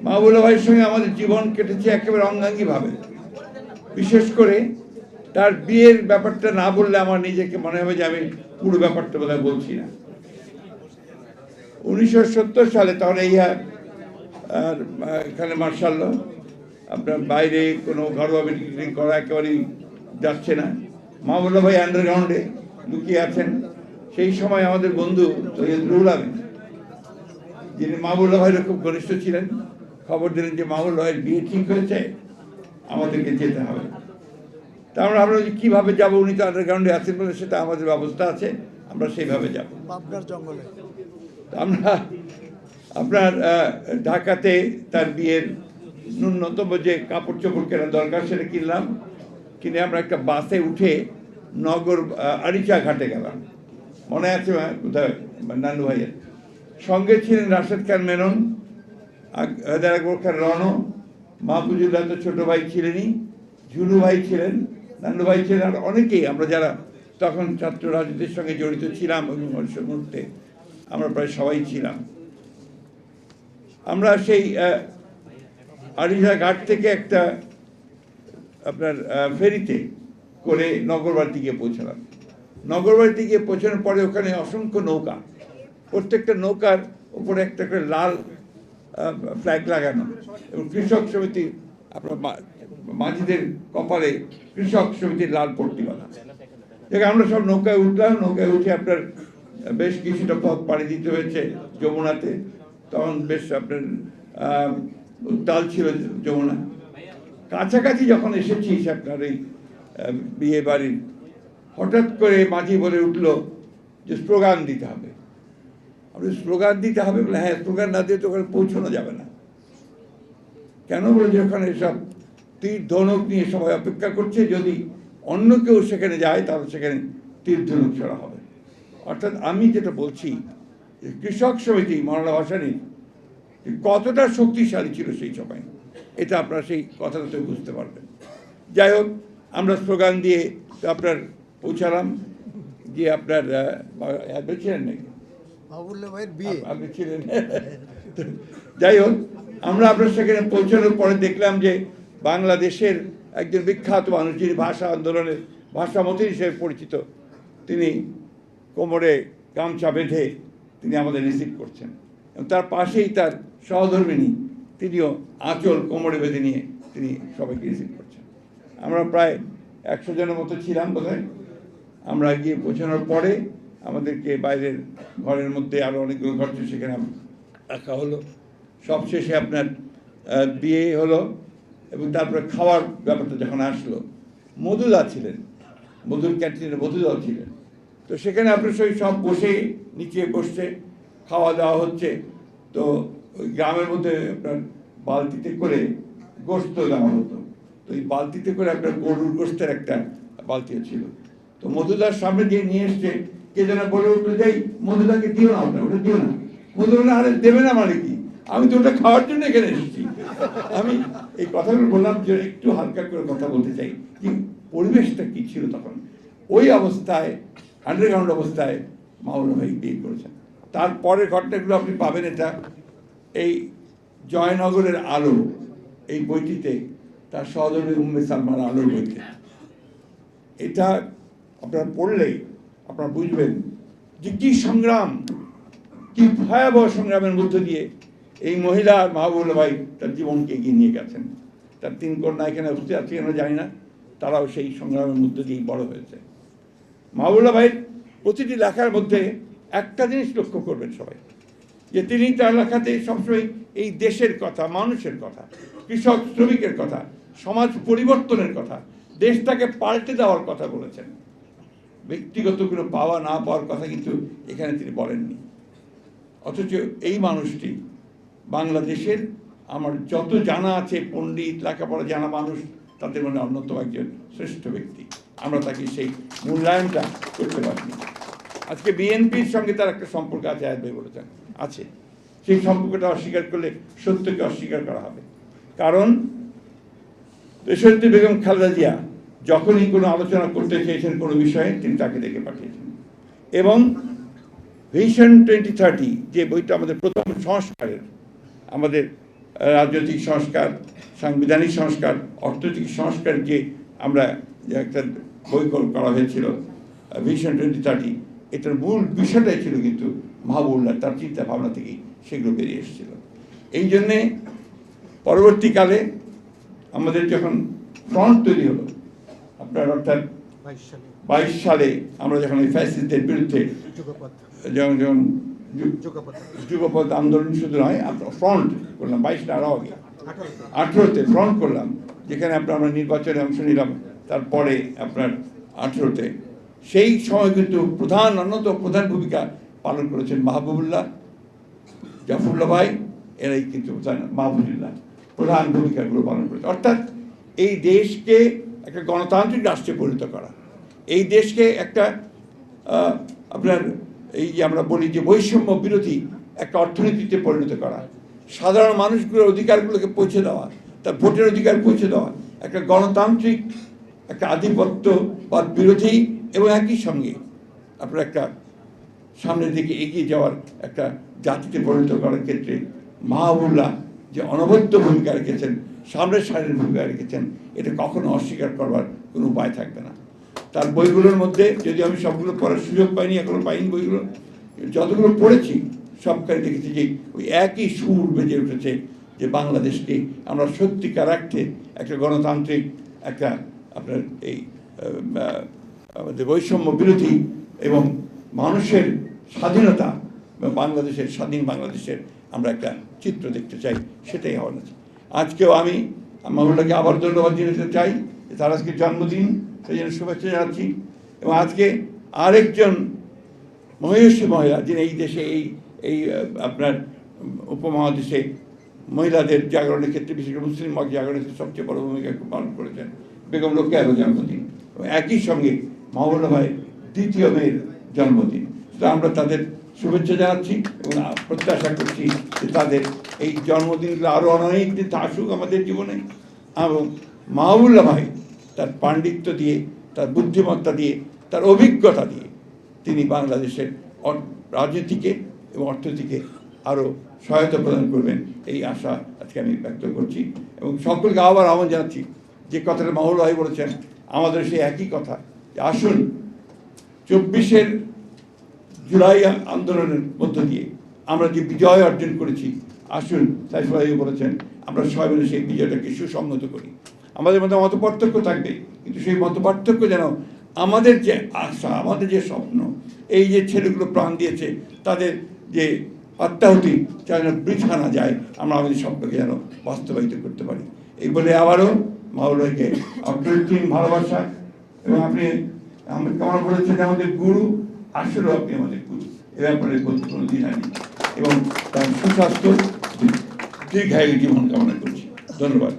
মাহবুবুল্লাহ ভাইয়ের সঙ্গে আমাদের জীবন কেটেছে একেবারে অঙ্গাঙ্গিভাবে। বিশেষ করে তার বিয়ের ব্যাপারটা না বললে আমার নিজেকে মনে হবে যে আমি পুরো ব্যাপারটা বোধহয় বলছি না। 1970 সালে তখন এই এখানে মার্শাল্লাহ আপনার বাইরে কোনো ঘরোয়া মিটিং করা একেবারেই যাচ্ছে না। মাহবুবুল্লাহ ভাই আন্ডারগ্রাউন্ডে লুকিয়ে আছেন। সেই সময় আমাদের বন্ধু সৈয়দ রুহুল আমিন, যিনি মাহবুবুল্লাহ ভাইয়ের খুব ঘনিষ্ঠ ছিলেন, খবর দিলেন যে মাহবুবুল্লাহ ভাইয়ের বিয়ে ঠিক হয়েছে, আমাদেরকে যেতে হবে। তা আমরা কীভাবে যাবো, উনি তো আন্ডারগ্রাউন্ডে আছেন বলে সেটা আমাদের ব্যবস্থা আছে, আমরা সেইভাবে যাব। জঙ্গলে আমরা আপনার ঢাকাতে তার বিয়ের ন্যূনতম যে কাপড় চোপড় কেনার দরকার সেটা কিনলাম, কিনে আমরা একটা বাসে উঠে নগর আরিচা ঘাটে গেলাম। মনে আছে কোথায় নানু ভাইয়ের সঙ্গে ছিলেন রাশেদ খান মেনন, হেদার আকবর খান রণ, মাহফুজুল্লাহ তো ছোটো ভাই ছিলেনই, ঝুলু ভাই ছিলেন, নানু ভাই ছিলেন, আর অনেকেই আমরা যারা তখন ছাত্র রাজনীতির সঙ্গে জড়িত ছিলাম ওই মুহূর্তে আমরা প্রায় সবাই ছিলাম। আমরা সেই আরিচা ঘাট থেকে একটা আপনার ফেরিতে করে নগরবাড়িতে গিয়ে পৌঁছালাম। নগরবাড়িতে গিয়ে পৌঁছানোর পরে ওখানে অসংখ্য নৌকা, প্রত্যেকটা নৌকার উপরে একটা করে লাল ফ্ল্যাগ লাগানো, এবং কৃষক সমিতির আপনার মাঝিদের কপালে কৃষক সমিতির লাল পট্টি বাঁধা। দেখে আমরা সব নৌকায় উঠলাম। নৌকায় উঠে আপনার বেশ কিছুটা পথ পাড়ি দিতে হয়েছে যমুনাতে। তখন বেশ আপনার উত্তাল ছিল যমুনা। কাছাকাছি যখন এসেছি আপনার এই বিয়ে বাড়ির, হঠাৎ করে মাঝি বলে উঠলো যে স্লোগান দিতে হবে। আপনি স্লোগান দিতে হবে বলে, হ্যাঁ স্লোগান না দিয়ে তো ওখানে পৌঁছানো যাবে না। কেন বলে যে ওখানে সব তীর ধনুক নিয়ে সবাই অপেক্ষা করছে, যদি অন্য কেউ সেখানে যায় তাহলে সেখানে তীর ধনুক ছড়া হবে। অর্থাৎ আমি যেটা বলছি, কৃষক সমিতি মৌলানা ভাসানীর কতটা শক্তিশালী ছিল সেই সময়, এটা আপনারা সেই কথাটা তো বুঝতে পারবেন। যাই হোক, আমরা স্লোগান দিয়ে আপনার পৌঁছালাম, যে আপনার ছিলেন নাকি আপনি ছিলেন? যাই হোক, আমরা আপনার সেখানে পৌঁছানোর পরে দেখলাম যে বাংলাদেশের একজন বিখ্যাত মানুষ, যিনি ভাষা আন্দোলনের ভাষামতী হিসেবে পরিচিত, তিনি কোমরে গামছা বেঁধে তিনি আমাদের রিসিভ করছেন, এবং তার পাশেই তার সহধর্মিনী, তিনিও আঁচল কোমরে বেঁধে নিয়ে তিনি সবাইকে রিসিভ করছেন। আমরা প্রায় 100 জনের মতো ছিলাম বোধহয়। আমরা গিয়ে পৌঁছানোর পরে আমাদেরকে বাইরের ঘরের মধ্যে আরও অনেকগুলো ঘর ছিল, সেখানে রাখা হলো। সবশেষে আপনার বিয়ে হলো, এবং তারপরে খাওয়ার ব্যাপারটা যখন আসলো, মধুদা ছিলেন, মধুর ক্যান্টিনে মধুদাও ছিলেন। তো সেখানে আপনার সব বসে নিচে বসছে, খাওয়া দাওয়া হচ্ছে। তো ওই গ্রামের মধ্যে আপনার বালতিতে করে গোস্ত দেওয়া হতো। তো এই বালতিতে করে আপনার গরুর গোস্তের একটা বালতিও ছিল। তো মধুদার সামনে দিয়ে নিয়ে এসছে, কে যেন বলে উঠলো, যাই মধুদাকে দিও না, ওটা দিও না। মধুদা আরে দেবে না মানে কি, আমি তো ওটা খাওয়ার জন্য এখানে এসেছি। আমি এই কথাগুলো বললাম যে একটু হালকা করে কথা বলতে চাই, যে পরিবেশটা কি ছিল তখন। ওই অবস্থায়, আন্ডারগ্রাউন্ড অবস্থায় মাওলানা ভাই বিয়ে করেছেন। তারপরের ঘটনাগুলো আপনি পাবেন এটা এই জয়নগরের আলো এই বইটিতে, তার সহধর্মী উম্মে সালমার আলোর বইতে। এটা আপনারা পড়লেই আপনারা বুঝবেন যে কি সংগ্রাম, কি ভয়াবহ সংগ্রামের মধ্য দিয়ে এই মহিলা আর মাহবুবুল্লাহ ভাই তার জীবনকে এগিয়ে নিয়ে গেছেন। তার 3 কন্যা এখানে উপস্থিত আছে আমরা জানি না, তারাও সেই সংগ্রামের মধ্য দিয়েই বড় হয়েছে। মাহবুবুল্লাহ ভাইয়ের প্রতিটি লেখার মধ্যে একটা জিনিস লক্ষ্য করবেন সবাই, যে তিনি তার লেখাতে সবসময় এই দেশের কথা, মানুষের কথা, কৃষক শ্রমিকের কথা, সমাজ পরিবর্তনের কথা, দেশটাকে পাল্টে দেওয়ার কথা বলেছেন। ব্যক্তিগত কোনো পাওয়া না পাওয়ার কথা কিন্তু এখানে তিনি বলেননি। অথচ এই মানুষটি বাংলাদেশের আমার যত জানা আছে পণ্ডিত, লেখাপড়া জানা মানুষ, তাদের মধ্যে অন্যতম একজন শ্রেষ্ঠ ব্যক্তি। আমরা তাকে সেই মূল্যায়নটা করতে পারিনি। আজকে বিএনপির সঙ্গে তার একটা সম্পর্ক আছে, আয়াত ভাই বলেছেন আছে। সেই সম্পর্কটা অস্বীকার করলে সত্যকে অস্বীকার করা হবে। কারণ দেশনেত্রী বেগম খালেদা জিয়া যখনই কোনো আলোচনা করতে চেয়েছেন কোনো বিষয়ে, তিনি তাকে ডেকে পাঠিয়েছেন। এবং ভিশন 2030 যে বইটা আমাদের প্রথম সংস্কারের, আমাদের রাজনৈতিক সংস্কার, সাংবিধানিক সংস্কার, অর্থনৈতিক সংস্কার যে আমরা যে একটা বই করা হয়েছিল ভিশন 2030, এটার মূল বিষয়টাই ছিল কিন্তু মাহবুবুল্লাহ তার চিন্তা ভাবনা থেকেই সেগুলো বেরিয়ে এসেছিল। এই জন্যে পরবর্তীকালে আমাদের যখন ফ্রন্ট তৈরি হলো, আপনার অর্থাৎ 22 সালে আমরা যখন ওই ফ্যাসিস্টদের বিরুদ্ধে যখন যুগপথ আন্দোলন শুধু নয়, আমরা ফ্রন্ট করলাম 22 আরও আগে 18তে ফ্রন্ট করলাম, যেখানে আমরা নির্বাচনে অংশ নিলাম তারপরে আপনার 18তে। সেই সময় কিন্তু অন্যতম প্রধান ভূমিকা পালন করেছেন মাহবুবুল্লাহ, জাফরুল্লাহ ভাই, এরাই কিন্তু মাহবুবুল্লাহ প্রধান ভূমিকাগুলো পালন করেছে। অর্থাৎ এই দেশকে একটা গণতান্ত্রিক রাষ্ট্রে পরিণত করা, এই দেশকে একটা আপনার এই যে আমরা বলি যে বৈষম্য বিরোধী একটা অর্থনীতিতে পরিণত করা, সাধারণ মানুষগুলোর অধিকারগুলোকে পৌঁছে দেওয়া, তার ভোটের অধিকার পৌঁছে দেওয়া, একটা গণতান্ত্রিক একটা আধিপত্যবাদ বিরোধী এবং একই সঙ্গে আপনার একটা সামনের দিকে এগিয়ে যাওয়ার একটা জাতিতে পরিণত করার ক্ষেত্রে মাহবুবুল্লাহ যে অনবদ্য ভূমিকা রেখেছেন, সামনের সারির ভূমিকা রেখেছেন, এটা কখনো অস্বীকার করবার কোনো উপায় থাকবে না। তার বইগুলোর মধ্যে যদি আমি সবগুলো পড়ার সুযোগ পাইনি, এখনো পাইনি, বইগুলো যতগুলো পড়েছি সবখানে দেখেছি যে ওই একই সুর বেজে উঠেছে যে বাংলাদেশকে আমরা সত্যিকার অর্থে একটা গণতান্ত্রিক একটা আপনার এই আমাদের বৈষম্য বিরোধী এবং মানুষের স্বাধীনতা, বাংলাদেশের স্বাধীন বাংলাদেশের আমরা একটা চিত্র দেখতে চাই, সেটাই হওয়া উচিত। আজকেও আমি মাহবুবুল্লাহকে আবার ধন্যবাদ জানাতে চাই, তার আজকে জন্মদিন, সেই জন্য শুভেচ্ছা জানাচ্ছি। এবং আজকে আরেকজন মহিষী মহিলা, যিনি এই দেশে এই আপনার উপমহাদেশে মহিলাদের জাগরণের ক্ষেত্রে, বিশেষ করে মুসলিম জাগরণের ক্ষেত্রে সবচেয়ে বড় ভূমিকা পালন করেছেন, বেগম রোকেয়ারও জন্মদিন। এবং একই সঙ্গে মাহবুবুল্লাহ ভাইয়ের দ্বিতীয় মেয়ের জন্মদিন। তো আমরা তাদের শুভেচ্ছা জানাচ্ছি এবং প্রত্যাশা করছি যে তাদের এই জন্মদিনগুলো আরও অনেক দিন আসুক আমাদের জীবনে। এবং মাহবুবুল্লাহ ভাই তার পাণ্ডিত্য দিয়ে, তার বুদ্ধিমত্তা দিয়ে, তার অভিজ্ঞতা দিয়ে তিনি বাংলাদেশের রাজনীতিকে এবং অর্থনীতিকে আরও সহায়তা প্রদান করবেন, এই আশা আজকে আমি ব্যক্ত করছি। এবং সকলকে আবার আহ্বান জানাচ্ছি, যে কথাটা মাহবুবুল্লাহ ভাই বলেছেন, আমাদের সেই একই কথা, যে আসুন 24 জুলাই আন্দোলনের মধ্য দিয়ে আমরা যে বিজয় অর্জন করেছি, আসুন সাইফুল ভাই বলেছেন আমরা সবাই মিলে সেই বিজয়টাকে সুসংহত করি। আমাদের মধ্যে মতপার্থক্য থাকবে, কিন্তু সেই মতপার্থক্য যেন আমাদের যে আশা, আমাদের যে স্বপ্ন, এই যে ছেলেগুলো প্রাণ দিয়েছে তাদের যে আত্মাহুতি যেন বৃথা না যায়, আমরা আমাদের স্বপ্নকে যেন বাস্তবায়িত করতে পারি। এই বলে আবারও মাহবুবুল্লাহকে অকৃত্রিম ভালোবাসা, এবং আপনি কেমন বলেছেন আমাদের গুরু, আসলেও আপনি আমাদের গুরু, এ ব্যাপারে কোনো দ্বিধা নেই। এবং তার সুস্বাস্থ্য দীর্ঘায়ু জীবন কামনা করছি। ধন্যবাদ।